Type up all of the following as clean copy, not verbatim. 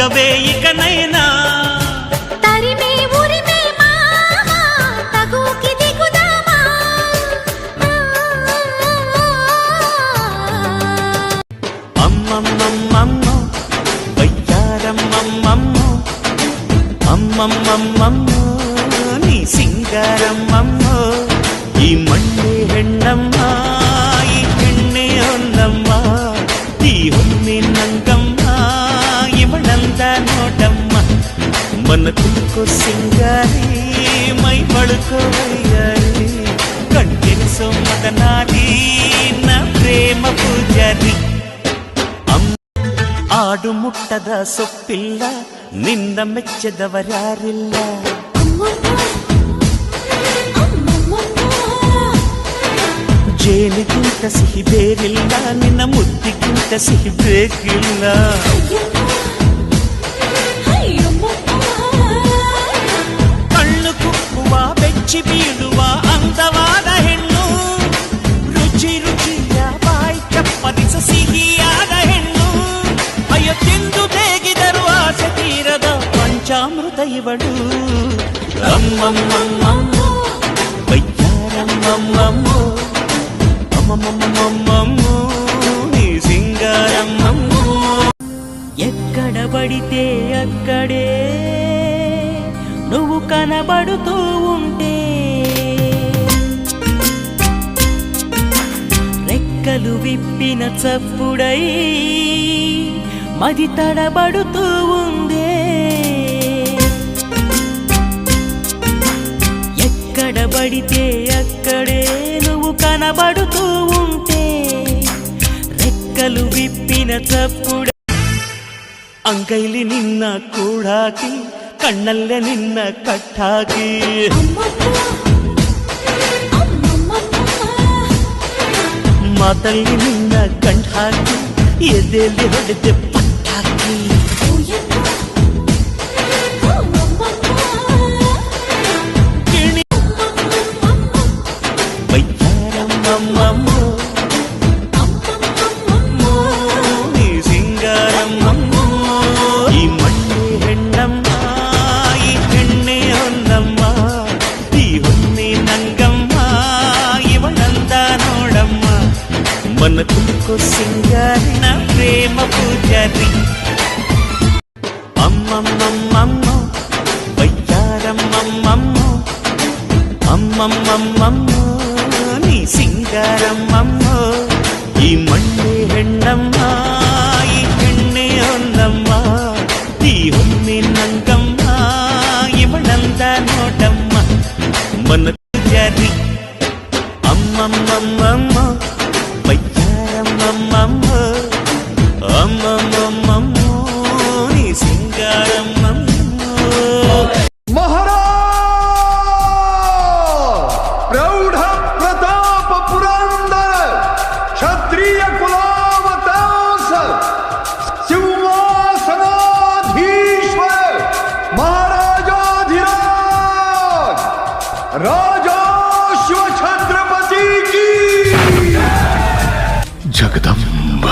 దిగవే ఇకనైనా తరిమే ఉరిమే మామా తగుకి దిగుదామా అమ్మమ్మమ్మమ్మో వయ్యారమ్మమ్మమ్మో అమ్మమ్మమ్మమ్మో నీ సింగారమ్మమ్మో ఈ మಣ್ಣే ಹೆಣ್ಣಮ್ಮ ಈ ಹೆಣ್ಣೆ ಹೊನ್ನಮ್ಮ ಈ ಹೊನ್ನೆ ನಂಗಮ್ಮ ಇವಳಂದ ನೋಡಮ್ಮ మన తుల్కో సింగారి మై బళుకో వయ్యారి కంటెన్సో మదనాది నా ప్రేమ పూజారి ಆಡು ಮುಟ್ಟದ ಸೊಪ್ಪಿಲ್ಲ ನಿನ್ನ ಮೆಚ್ಚದವರ್ಯಾರಿಲ್ಲ ಜೇನಿಗಿಂತ ಸಿಹಿ ಬೇರಿಲ್ಲ ನಿನ್ನ ಮುದ್ದಿಗಿಂತ ಸಿಹಿ ಬೇಕಿಲ್ಲ ಕಣ್ಣು ಕುಕ್ಕುವ ಬೆಚ್ಚಿ ಬೀಳುವ ಅಂದವಾದ ಹೆಣ್ಣು ರುಚಿ ರುಚಿಯ ಬಾಯಿ ಚಪ್ಪರಿಸ ಸಿಹಿಯಾದ ಹೆಣ್ಣು ಅಯ್ಯೋ ತಿಂದು ಬೇಗಿದರು ಆಸೆ ತೀರದ ಪಂಚಾಮೃತ ಇವಳು ಅಮ್ಮಮ್ಮಮ್ಮಮ್ಮೋ ವಯ್ಯಾರಮ್ಮಮ್ಮಮ್ಮೋ అమ్మమ్మమ్మమ్మమ్మో నీ సింగారమ్మమ్మో ఎక్కడ పడితే అక్కడే నువ్వు కనబడుతూ ఉంటే రెక్కలు విప్పిన చప్పుడై మది తడబడుతూ ఉందే ఎక్కడ పడితే అక్కడే నువ్వు కనబడుతూ ఉంటే రెక్కలు విప్పిన చప్పుడు ಅಂಗೈಲಿ ನಿನ್ನ ಕೂಡಾಕಿ ಕಣ್ಣಲ್ಲೇ ನಿನ್ನ ಕಟ್ಟಾಕಿ ಮಾತಲ್ಲಿ ನಿನ್ನ ಕಂಠಾಕಿ ಎದೆಯಲ್ಲಿ ಹೊಡೆದೆ ಪಟ್ಟಾಕಿ వయ్యారమ్మమ్మమ్మో నీ సింగారమ్మమ్మో ఈ మಣ್ಣే ಹೆಣ್ಣಮ್ಮ ಈ ಹೆಣ್ಣೆ ಹೊನ್ನಮ್ಮ ಈ ಹೊನ್ನೆ ನಂಗಮ್ಮ ಇವಳಂದ ನೋಡಮ್ಮ మన తుల్కో సింగారి నా ప్రేమ పూజారి అమ్మమ్మమ్మమ్మో వయ్యారమ్మమ్మమ్మో అమ్మమ్మమ్మమ్మో నీ సింగారమ్మమ్మో ఈ మಣ್ಣే ಹೆಣ್ಣಮ್ಮ ಈ ಹೆಣ್ಣೆ ಹೊನ್ನಮ್ಮ ಈ ಹೊನ್ನೆ ನಂಗಮ್ಮ ಇವಳಂದ ನೋಡಮ್ಮ మన పూజారి అమ్మమ్మమ్మమ్మో వయ్యారమ్మమ్మమ్మో అమ్మమ్మమ్మమ్మో నీ సింగారమ్మమ్మో प्रौढ़ प्रताप पुरंदर क्षत्रिय कुलावतांस सिंहासनाधीश्वर महाराजाधिराज राजा शिव छत्रपति की जगदम्ब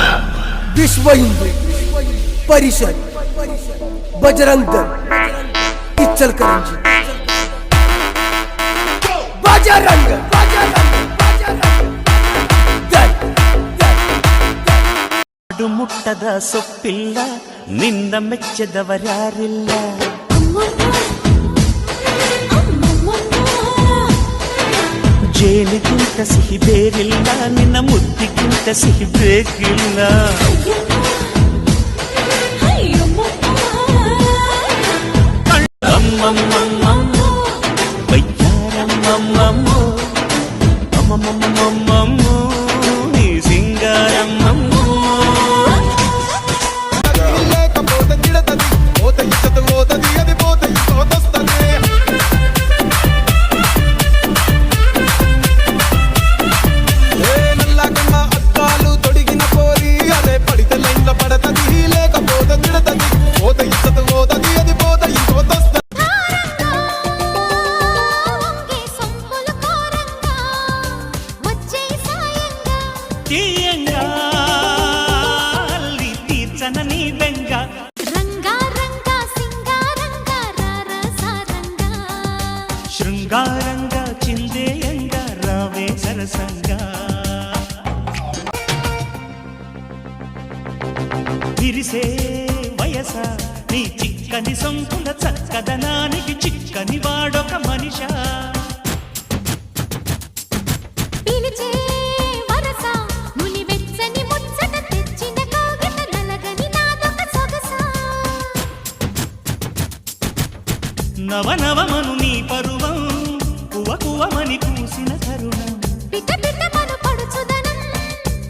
विश्व हिंदू परिषद बजरंग दल इचलकरंजी बजरंग ಆಡು ಮುಟ್ಟದ ಸೊಪ್ಪಿಲ್ಲ ನಿನ್ನ ಮೆಚ್ಚದವರ್ಯಾರಿಲ್ಲ ಜೇನಿಗಿಂತ ಸಿಹಿ ಬೇರಿಲ್ಲ ನಿನ್ನ ಮುದ್ದಿಗಿಂತ ಸಿಹಿ ಬೇಕಿಲ್ಲ ಅಮ್ಮಮ್ಮಮ್ಮಮ್ಮೋ ವಯ್ಯಾರಮ್ಮಮ್ಮಮ್ಮೋ అమ్మమ్మమ్మమ్మమ్మో నీ సింగారమ్మమ్మో లేకపోతే తిడతది పోత ఇచ్చత పోతది అది పోత ఇంకోతొస్తది ఏ నల్లగమ్మ అద్దాలు తొడిగిన పోరి అదే పడితే లైన్ల పడతది లేకపోతే తిడతది పోత ఇచ్చత పోతది అది పోత ఇంకోతొస్తది తీయంగా అల్లి తీర్చన నీ బెంగ రంగా విరిసే వయస నీ చిక్కని సొంకుల చక్కదనానికి చిక్కని వాడొక మనిషా పిలిచే వరస నులి వెచ్చని ముచ్చట తెచ్చిన కాగిత నలగని నాదొక సొగస నవనవమను నీ పరువం కువ కువమని పూసిన తరుణం పిట పిటమను పడుచుదనం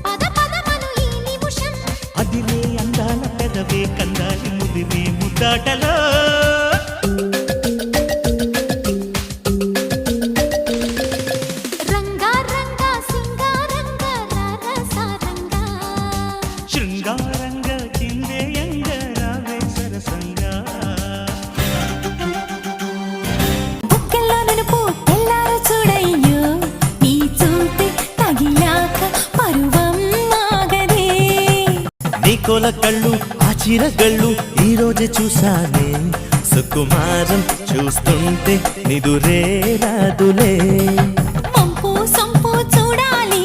పద పదమను ఈ నిమిషం అదిలే అందాల పెదవే కందాలి ముదిరే ముద్దాటలో రంగా రంగా సింగారంగా రసరంగా శృంగారంగా చిందేయంగా రావే సరసంగా బుగ్గల్లో నునుపు తెల్లారు చూడయ్యో నీ చూపే తగిలాక పరువం మాగదే నీకోల కళ్ళు ఆ చిరగళ్ళు ఈ రోజు చూసానే సుకుమారం చూస్తుంటే నిదురే రాదులే పంపు సొంపు చూడాలి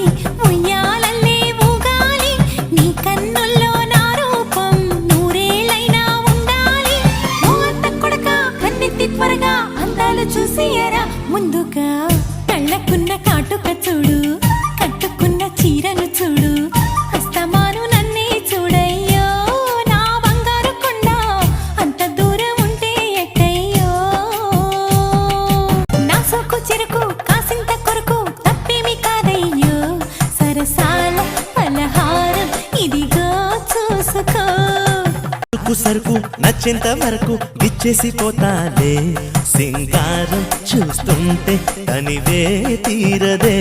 ఉయ్యాలల్లే ఊగాలి నీ కన్నుల్లో నా రూపం నూరేళ్ళైనా ఉండాలి ఓ అత్త కొడక కన్నెత్తి త్వరగా అందాలు చూసియరా ముందుగా కళ్ళకున్న కాటుక చూడు కట్టుకున్న చీరను చూడు హస్తమాను నన్నే చూడయ్యో నా బంగారు కొండ అంత దూరం ఉంటే ఎట్టయ్యో నా సోకు చెరుకు కాసింత కొరకు తప్పేమి కాదయ్యో సరసాల పలహారం ఇదిగో చూసుకో సరుకు నచ్చేంత వరకు ఇచ్చేసి పోతాలే సింగారం చూస్తుంటే తనివే తీరదే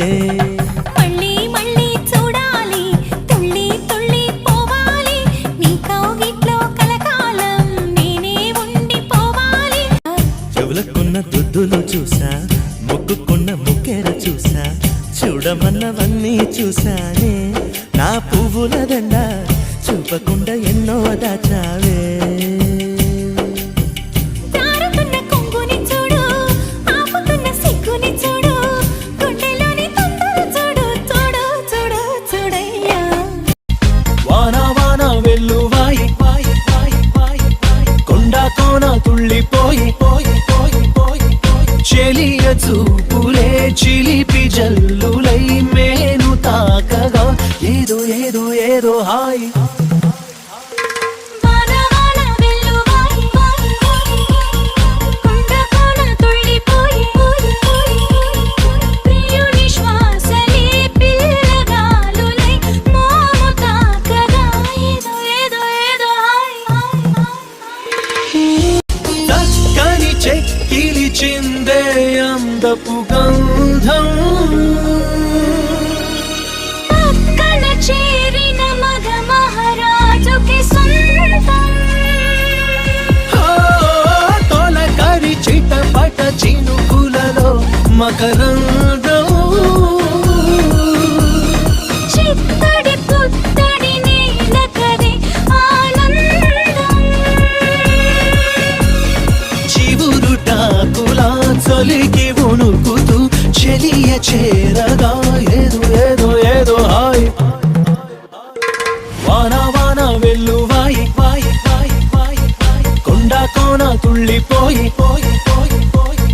మళ్ళీ మళ్ళీ చూడాలి తుళ్ళి తుళ్ళి పోవాలి నీ కౌగిట్లో కలకాలం నేనే ఉండిపోవాలి చెవులకున్న దుద్దులు చూసా ముక్కుకున్న ముక్కెర చూసా చూడమన్నవన్నీ చూసానే నా పువ్వుల దండ చూపకుండా ఎన్నో దాచావే జారుతున్న కొంగుని చూడు ఆపుతున్న సిగ్గుని చూడు గుండెలోని తొందర చూడు చూడు చూడు చూడయ్యా వాన వాన వెల్లువాయి వాయి వాయి వాయి వాయి కొండ కోన తుళ్ళిపోయి పోయి పోయి పోయి చెలియ చూపులే చిలిపి జల్లులై మేను తాకగా ఏదో ఏదో ఏదో హాయి వాన వాన వెల్లువాయి వాయి వాయి కొండ కోన తుళ్ళిపోయి పోయి పోయి ప్రియుని శ్వాసలే పిల్లగాలులై మోము తాకగా ఏదో ఏదో ఏదో చక్కని చెక్కిలి చిందే అందపు గంధం పక్కన చేరిన మగ మహారాజుకి సొంతం తొలకరి చిటపట చినుకులలో మకరందం చిత్తడి పుత్తడి నీలకరి ఆనందం చివురుటాకులా చలికి వణుకుతూ చెలియ చేరగా ఏదో ఏదో ఏదో హాయ్ వాన వాన వెల్లువాయి వాయి వాయి వాయి వాయి కొండ కోన తుళ్ళిపోయి పోయి పోయి పోయి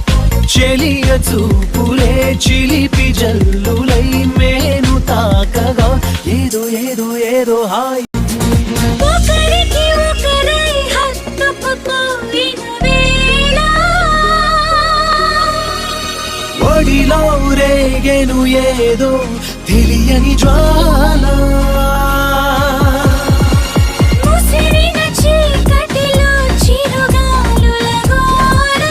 చెలియ చూపులే చిలిపి జల్లులై మేను తాకగా ఏదో ఏదో ఏదో హాయ్ ఒకరికి ఒకరై హత్తుకుపోయిన వేళ ఒడిలో రేగెను ఏదో తెలియని జ్వాల ముసిరిన చీకటిలో చిరుగాలుల గోర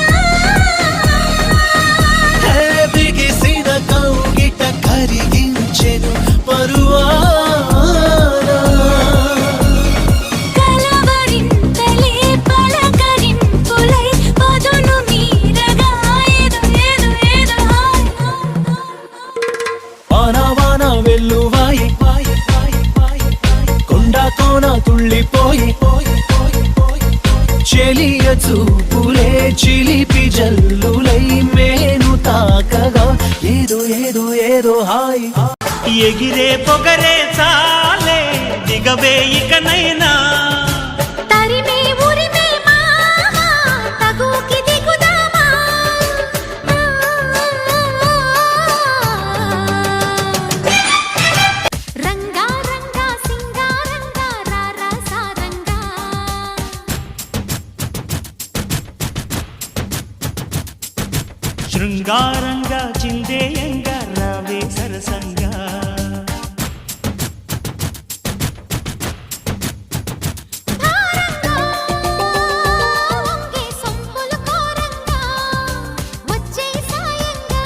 బిగిసిన కౌగిట కరిగించెను పరువాన కలవరింతలే పలకరింపులై పదును మీరగా ఏదో ఏదో ఏదో వాన వాన వెల్లువాయి వాయి వాయి వాయి వాయి కొండ కోన తుళ్ళిపోయి పోయి పోయి పోయి చెలియ చూపులే చిలిపి జల్లులై మేను తాకగా ఏదో ఏదో ఏదో హాయ్ ఎగిరే పొగరే చాలే దిగవే ఇకనైనా శృంగారంగా చిందేయంగా రావే సరసంగా భారంగా వంగే సొంపులు కోరంగా వచ్చే సాయంగా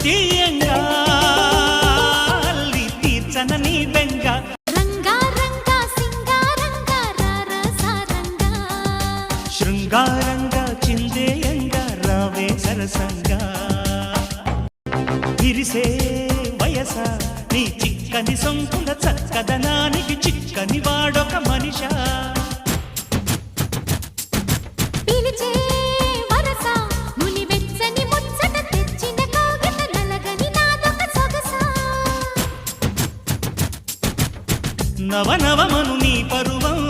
తీయంగా అల్లి తీర్చన నీ బెంగ రంగా రంగా సింగారంగా రారసారంగా శృంగారంగా చిందేయంగా రావే సరసంగా విరిసే వయస నీ చిక్కని సొంపుల చక్కదనానికి చిక్కని వాడొక మనిషా పిలిచే వరస ముని వెచ్చని ముచ్చట తెచ్చిన కవిత నలగని నాదొక సొగసా నవనవమను నీ పరువం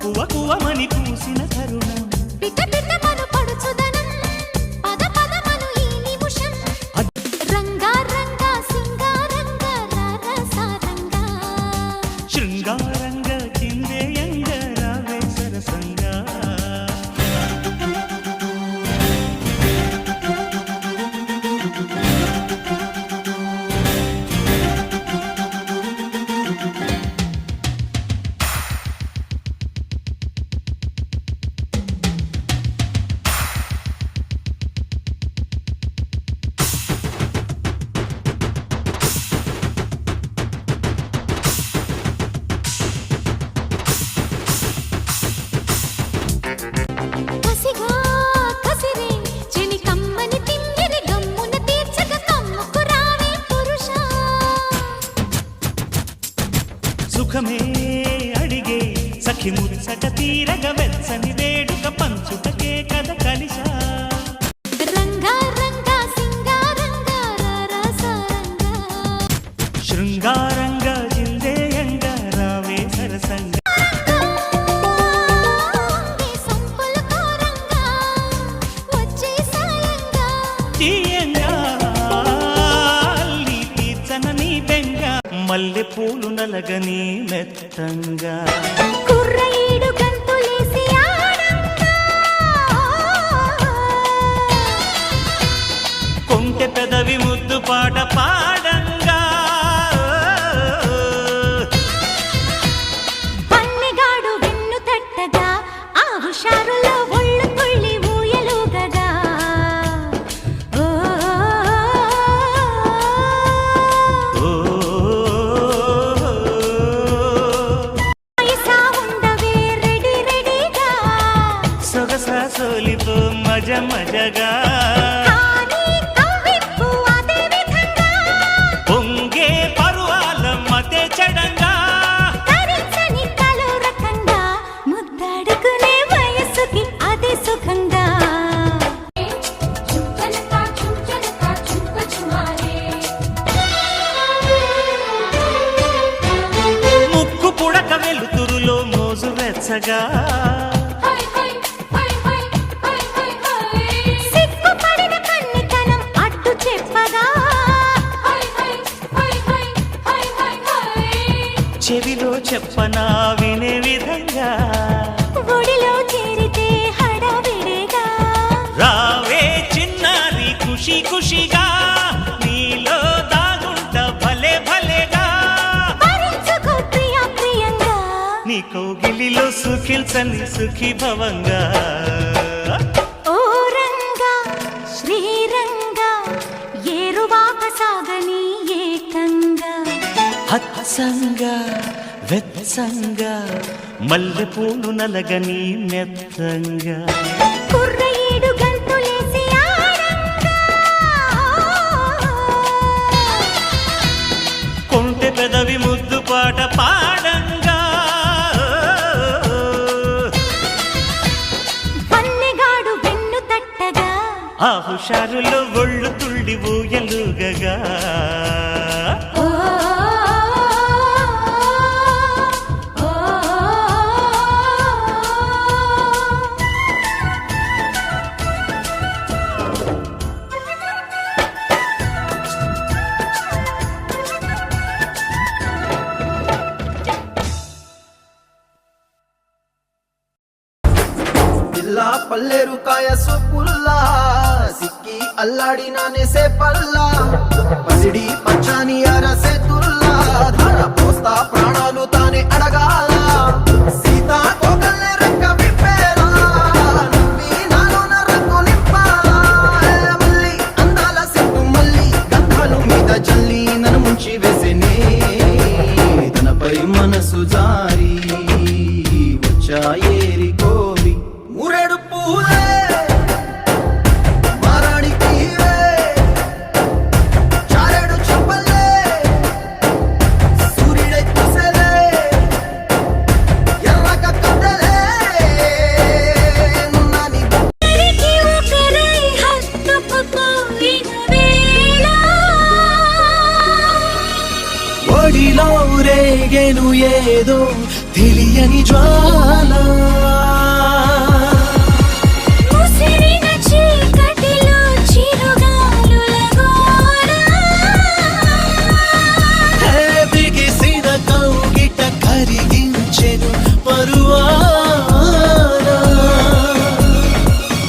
కువ కువమని పూసిన తరుణం పిట పిటమను పడుచుదనం పద పదమను ఈ నిమిషం రంగా రంగా సింగారంగా రారసారంగా శృంగారంగా చిందేయంగా రావే సరసంగా కసిగా కసిరే చెలి కమ్మని తిమ్మిరి గమ్మున తీర్చక కమ్ముకు రావే పురుషా సుఖమే అడిగే సఖి ముచ్చట తీరగ వెచ్చని వేడుక పంచుటకే కథ కలిసా రంగా రంగా సింగారంగా రారసారంగా శృంగారంగా చిందేయంగా రావే సరసంగా వంగే సొంపులు కోరంగా వచ్చే సాయంగా తీయంగా అల్లి తీర్చన నీ బెంగ మల్లె పూలు నలగని మెత్తంగా కుర్రయీడు గంతులేసి ఆడంగా కొంటె పెదవి ముద్దు పాట పాడంగా పన్నెగాడు వెన్ను తట్టగా ఆ హుషారులో ఒళ్ళు తుళ్ళి ఊయలుగగా ఓ ఓ పైసా ఉండవే రెడీ రెడీగా సొగసా సోలిపో మజ మజగా కానీ కవ్వింపు అదే విధంగా పొంగే పరువాల మతే చెడంగా తరించని తలో రకంగా ముద్దాడుకునే వయసుకి అదే సుఖంగా ముక్కు పుడక వెలుతురులో మోజు వెచ్చగా సిగ్గుపడిన కన్నితనం అడ్డు చెప్పగా చెవిలో చెప్పనా వినే విధంగా ఒడిలో చేరితే హడావిడిగా రావే చిన్నారి ఖుషి ఖుషిగా నీలో దాగుంట భలే భలేగా భరించుకో ప్రియా ప్రియంగా నీ కౌగిలిలో సుఖిల్సని సుఖీ భవంగా ఓ రంగా శ్రీరంగా ఏరువాక సాగని ఏకంగా హత్సంగా వెత్సంగా మల్లె పూలు నలగని మెత్తంగా కుర్రయీడు గంతులేసి ఆడంగా కొంటె పెదవి ముద్దు పాట పాడంగా పన్నెగాడు వెన్ను తట్టగా ఆ హుషారులో ఒళ్ళు తుళ్ళి ఊయలుగగా ఓ పిల్ల పల్లేరు కాయ సొప్పుల్లా సిక్కి అల్లాడినానే సే పల్లా పసిడి పచ్చాని అరసే తుల్లా ధార పోస్తా ప్రాణాలు తానే అడగాల సీతా కోకల్లే రెక్క విప్పేలా నవ్వి నాలోన రంగు నింపాలా మల్లి అందాల సిగ్గు మల్లి గంధాలు మీద జల్లి నన్ను ముంచి వేసేనే తనపై మనసు జారి వచ్చాయేరి కోరి మురెడు పూలే మారాణి తీరే చారెడు చెప్పలే సూర్యుడై కుసలే ఎర్రక కదలే నున్నాని ఒకరికి ఒకరై హత్తుకుపోయిన వేళ ఒడిలో రేగెను ఏదో తెలియని జ్వాల ముసిరిన చీకటిలో చిరుగాలుల గోర బిగిసిన కౌగిట కరిగించెను పరువాన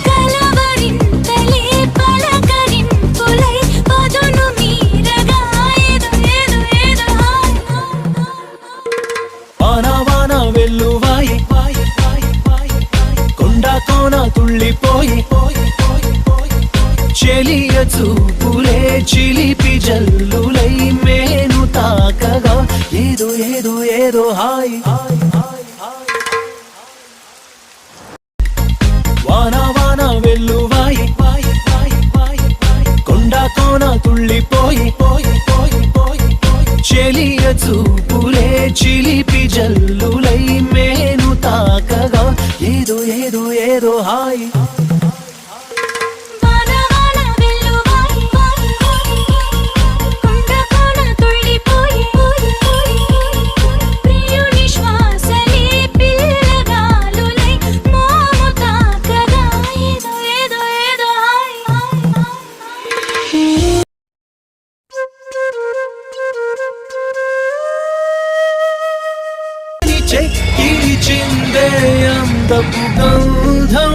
కలవరింతలే పలకరింపులై పదును మీరగా ఏదో ఏదో ఏదో వాన వాన వెల్లువాయి కొండ కోన తుళ్ళిపోయి చెలియ చూపులే చిలిపి జల్లులై మేను తాకగా ఏదో ఏదో ఏదో హాయ్ వాన వాన వెల్లువాయి కొండ కోన తుళ్ళిపోయి చెలియ చూపులే చిలిపి జల్లులై మేను తాకగా ఏదో ఏదో ఏదో హాయ్ వాన వాన వెల్లువాయి కొండ కోన తుళ్ళిపోయి ప్రియుని శ్వాసలే పిల్లగాలులై మోము తాకగా ఏదో ఏదో ఏదో చెక్కిచిందే అందపు గంధం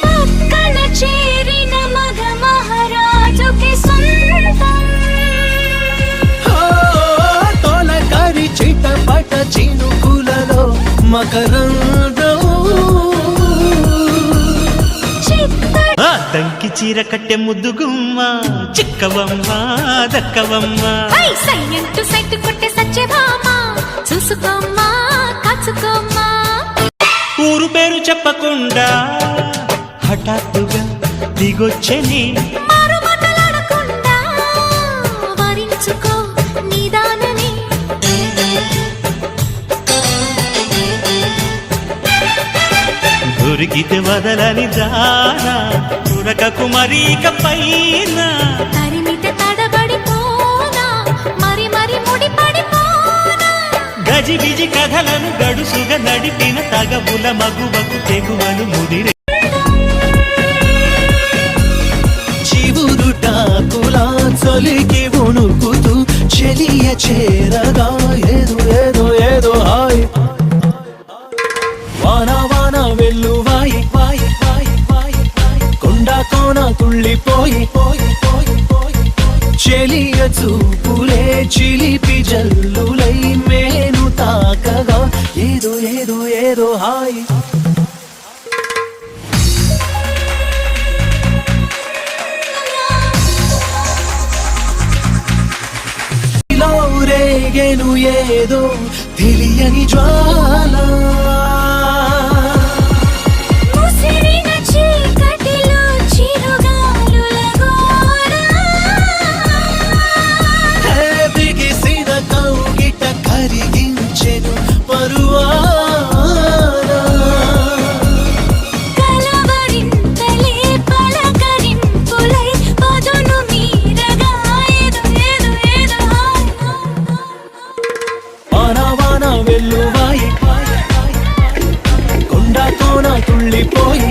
పక్కన చేరిన మగ మహారాజుకి సొంతం తొలకరి చిటపట చినుకులలో మకరందం చిత్తడి ఆ దంకి చీర కట్టె ముద్దుగుమ్మ చిక్కవమ్మ దక్కవమ్మ సైలెంట్ సైట్ కొట్టే సత్యభామా చూసుకోమ్మా కాచుకోమ్మా ఊరు పేరు చెప్పకుండా హఠాత్తుగా దిగొచ్చని మారు మాటలాడకుండా వరించుకో నిదానని దొరికితే వదలని దానా ఉరకకు మరీక పైన తరిమితే తడబడిపోనా మరి మరి ముడిపడిపోనా గజిబిజి కథలను గడుసుగా నడిపిన తగవుల మగువకు తెగువను ముదిరే చివురుటాకులా చలికి వణుకుతూ చెలియ చేరగా ఏదో ఏదో ఏదో హాయ్ వాన వాన వెల్లువాయి కొండ కోన తుళ్ళిపోయి చెలియ చూపులే చిలిపి జల్లులై మేను తాకగా ఏదో ఏదో ఏదో హాయ్ లో రేగెను ఏదో తెలియని జ్వాల ముసిరిన చీకటిలో చిరుగాలుల గోర బిగిసిన కౌగిట కరిగించెను పరువాన కలవరింతలే పలకరింపులై పదును మీరగా ఏదో ఏదో ఏదో వాన వాన వెల్లువాయి కొండ కోన తుళ్ళిపోయి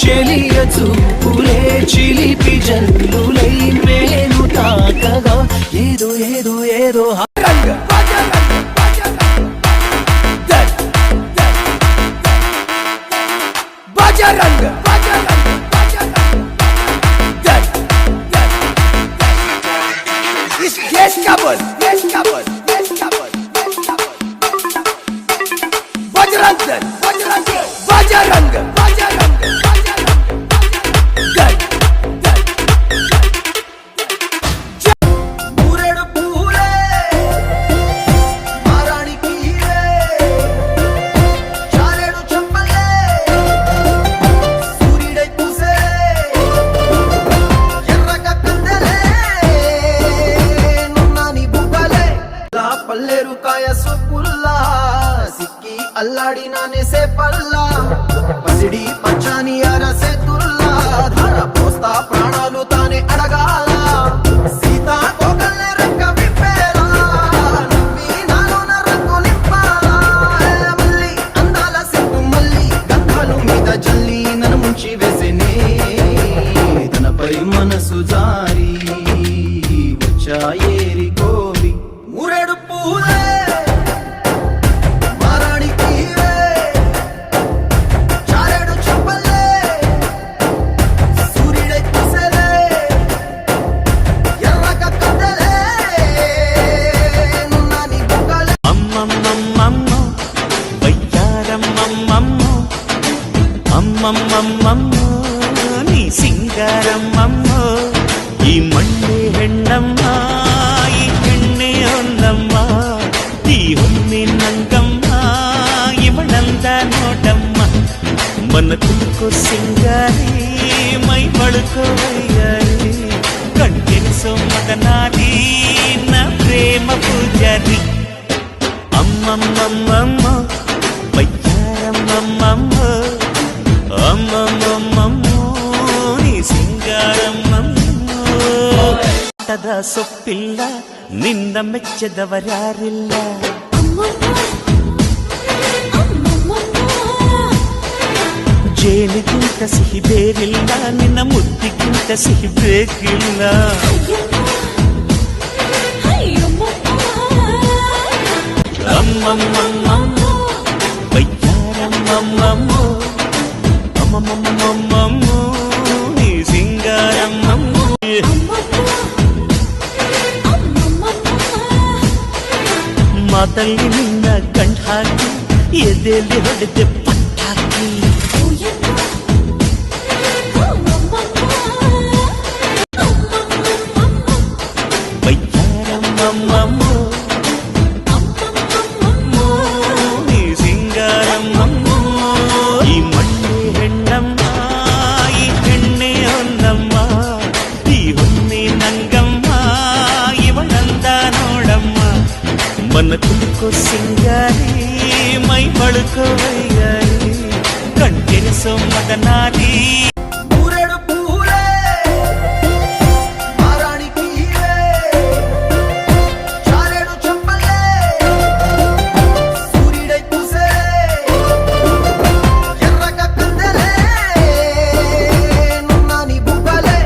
చెలియ చూపులే చిలిపి జల్లులై మేను తాకగా ఏదో ఏదో ఏదో రంగ escapad, escapad, escapad. Bajrang Dal, Bajrang Dal, Bajrang Dal, Bajrang Dal, Bajrang Dal, Dal, మూరెడు పూలే మారాణికి ఇవే చారెడు చెంపలే సూర్యుడై పూసే ఎర్రగా కందలే నున్నాని బుగ్గలే లా పల్లెరు కాయ సొప్పుల్లా సిక్కి అల్లాడినానే సే పల్లా పసిడి పచ్చాని అరసే తుల్లా ధార పోస్తా ప్రాణాలు తానే అడగాల సీతా కోగల్లే రెక్క విప్పేలా నవ్వి నాలోన రంగు నింపాలా మళ్ళీ అందాల సిగ్గు మళ్ళీ గంధాలు మీద జల్లి నన్ను ముంచి వేసేనే తనపై మనసు జారి వచ్చాయేరి కోరి మూరెడు పూలే మారాణికి ఇవే చారెడు చెంపలే సూర్యుడై పూసలే ఎర్రగా కందలే నున్నాని బుగ్గలే అమ్మమ్మమ్మమ్మో వయ్యారమ్మమ్మమ్మో అమ్మమ్మమ్మమ్మో నీ సింగారమ్మమ్మో ఈ మండే ಹೆಣ್ಣಮ್ಮ ఈ ಹೆಣ್ಣೆ ಒಂದಮ್ಮ ಈ ಹುಮ್ಮಿ ನಂಗಮ್ಮ ಇವಳಂದ ನೋಟಮ್ಮ మన తుమ్కో సింగారి మై పడుకో వయ్యారి కంటెనిసో మదనాలి నా ప్రేమ పూజారి అమ్మమ్మమ్మమ్మ వయ్యారమ్మమ్మమ్మ అమ్మమ్మమ్మమ్మో నీ సింగారమ్మమ్మో ತದ ಸೊಪ್ಪಿಲ್ಲ ನಿನ್ನ ಮೆಚ್ಚದವರ್ಯಾರಿಲ್ಲ ಜೇನಿಗಿಂತ ಸಿಹಿ ಬೇರಿಲ್ಲ ನಿನ್ನ ಮುದ್ದಿಗಿಂತ ಸಿಹಿ ಬೇಕಿಲ್ಲ ಅಮ್ಮಮ್ಮಮ್ಮಮ್ಮ ಬಯ್ಯಾರಮ್ಮಮ್ಮಮ್ಮ ಅಮ್ಮಮ್ಮಮ್ಮಮ್ಮ ನೀ ಸಿಂಗಾರಮ್ಮಮ್ಮ ಮಾತಲ್ಲಿ ನಿನ್ನ ಗಂಡ್ ಹಾಕಿ ಎದೆಯಲ್ಲಿ ಹೊಡೆದೆ ಪಟ್ಟಾಕಿ ಬಯ್ಯಾರಮ್ಮಮ್ಮಮ್ಮ ನೀ ಸಿಂಗಾರಮ್ಮಮ್ಮ ಈ ಮಣ್ಣೆ ಹೆಣ್ಣಮ್ಮ ಈ ಹೆಣ್ಣೆ ಒಂದಮ್ಮ ಈ ಹುಣ್ಣಿ ನಂಗಮ್ಮ ಇವಳಂದ ನೋಡಮ್ಮ మన తుమ్కో సింగారి మై పడుకో వయ్యారి కంటెనిసో మదనాలి మూరెడు పూలే మారాణికి ఇవే చారెడు చెంపలే సూర్యుడై పూసే ఎర్రగా కందలే నున్నాని బుగ్గలే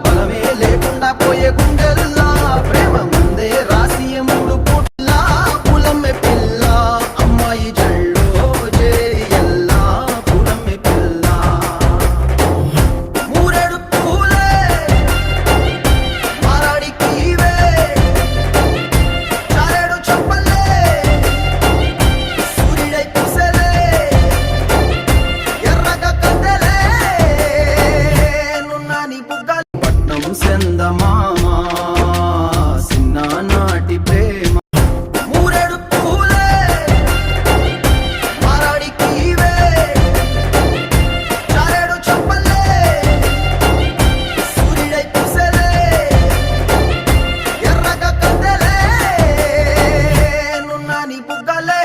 బలమే లేకుండా పోయే గుండెల్లా ప్రేమ ముందే రాసి మూడు పుట్ల పులమ్మె పిల్ల అమ్మాయి జల్లో చేరి ఎల్లా పులమ్మె పిల్ల మూరెడు పూలే మారాడికి ఇవే చారెడు చెంపలే సూర్యుడై పూసలే ఎర్రగా కందలే నున్నాని బుగ్గలు పట్నం సెందమామ సిన్ననాటి ప్రేమ మూరెడు పూలే మారాడికి ఇవే చారెడు చెంపలే సూర్యుడై పూసలే ఎర్రగా కందలే నున్నాని బుగ్గలే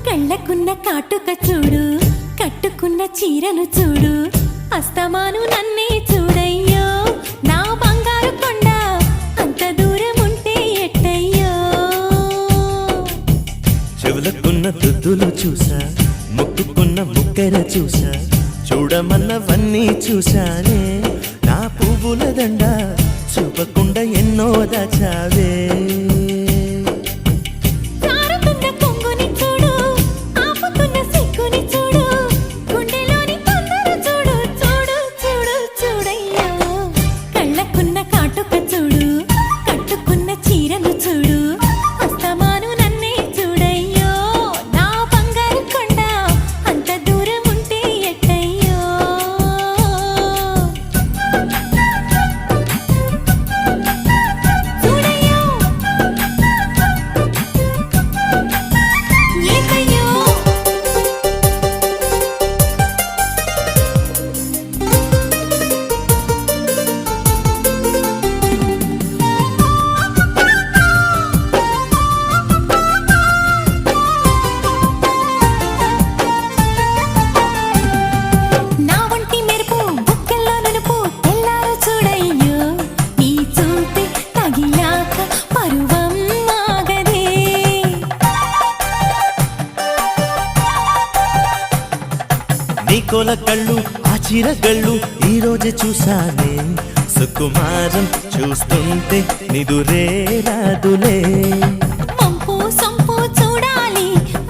కళ్ళకున్న కాటుక చూడు కట్టుకున్న చీరను చూడు అస్తమాను నన్నే చూడయ్యో నా బంగారు కొండ అంత దూరం ఉంటే ఎట్టయ్యో చెవులకున్న దుద్దులు చూసా ముక్కుకున్న ముక్కెర చూసా చూడమన్నవన్నీ చూశానే నా పువ్వుల దండ చూపకుండా ఎన్నో దాచావే జారుతున్న కొంగుని చూడు ఆపుతున్న సిగ్గుని చూడు గుండెలోని తొందర చూడు జోల కళ్ళు ఆ చీరగళ్ళు ఈ రోజే చూసానే సుకుమారం చూస్తుంటే నిదురే రాదులే మంపు సొంపు చూడాలి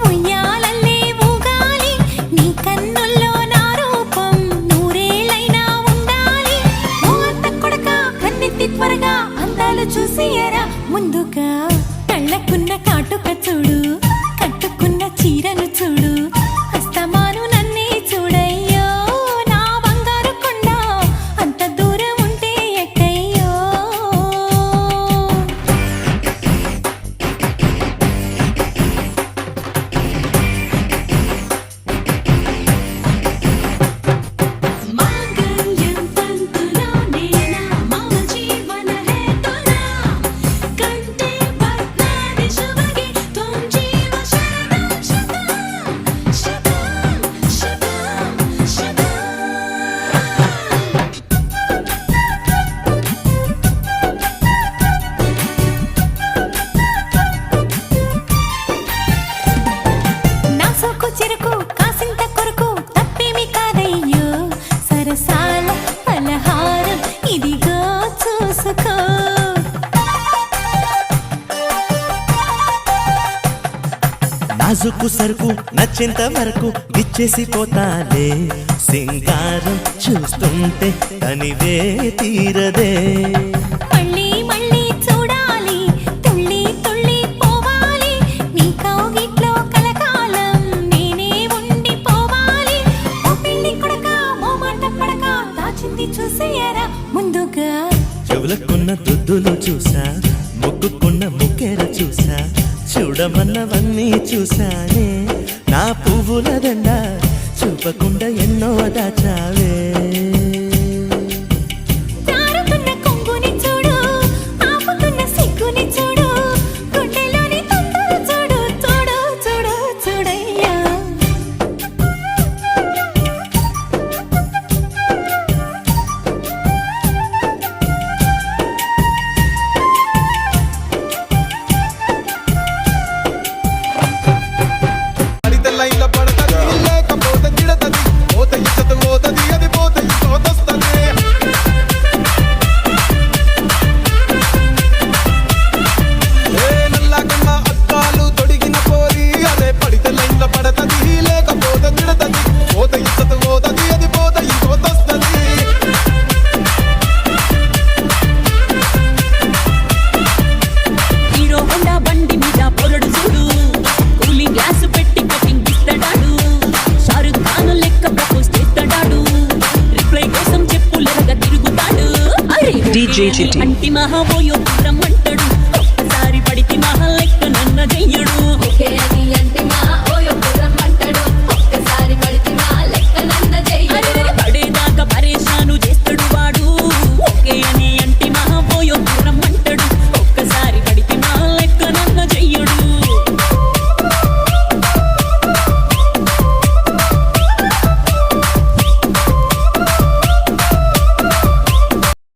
ఉయ్యాలల్లే ఊగాలి నీ కన్నుల్లో నా రూపం నూరేళ్ళైనా ఉండాలి ఓ అత్త కొడక కన్నెత్తి త్వరగా అందాలు చూసియరా ముందుగా కళ్ళకున్న కాటుక చూడు కట్టుకున్న చీరను చూడు అస్తమాను నన్నే చూడయ్యో నా బంగారు కొండ అంత దూరం ఉంటే ఎక్కయ్యో మాంగళ్యం తంతులో నేనా మమ జీవన హేతునా కంటే పద్నాది శుభగే త్వం జీవ శతం శతం శతం శతం శతం నా సోకు చెరుకు కాసింత కొరకు తప్పేమి కాదయ్యో సరసాల పలహారం ఇదిగో చూసుకో నాజుకు సరుకు నచ్చేంత వరకు ఇచ్చేసి పోతాలే సింగారం చూస్తుంటే తనివే తీరదే మళ్ళీ మళ్ళీ చూడాలి తుళ్ళి తుళ్ళి పోవాలి నీ కౌగిట్లో కలకాలం నేనే ఉండిపోవాలి ఓ పెళ్లి కొడక ఓ మాట పడక దాచింది చూసేయరా ముందుగా చెవులకున్న దుద్దులు చూసా ముక్కుకున్న ముక్కెర చూసా చూడమన్నవన్నీ చూసానే నా పువ్వుల దండ చూపకుండా ఎన్నో దాచావే జారుతున్న కొంగుని చూడు ఆపుతున్న సిగ్గుని చూడు గుండెలోని తొందర చూడు చూడు చూడు చూడయ్యా పడితే లైన్ల పడతది లేకపోతే తిడతది పోత ఇచ్చత పోతది అది పోత ఇచ్చొస్తది ఏ నల్లగన్న అద్దాలు తొడిగిన పోరి అదే పడితే లైన్ల పడతది లేకపోతే తిడతది పోత ఇచ్చత పోతది అది పోత ఇచ్చొస్తది హీరో హోండా బండి మీద పొరడు చూడు కూలింగ్ గ్లాస్ పెట్టి కటింగ్ ఇస్తాడాడు షారుఖ్ ఖాన్ లెక్క ప్రపోజ్ చేస్తాడాడు రిప్లై కోసం చెప్పులరగా తిరుగుతాడు అరే DJ Chitty. అంటి మహాబోయో బ్రహ్మ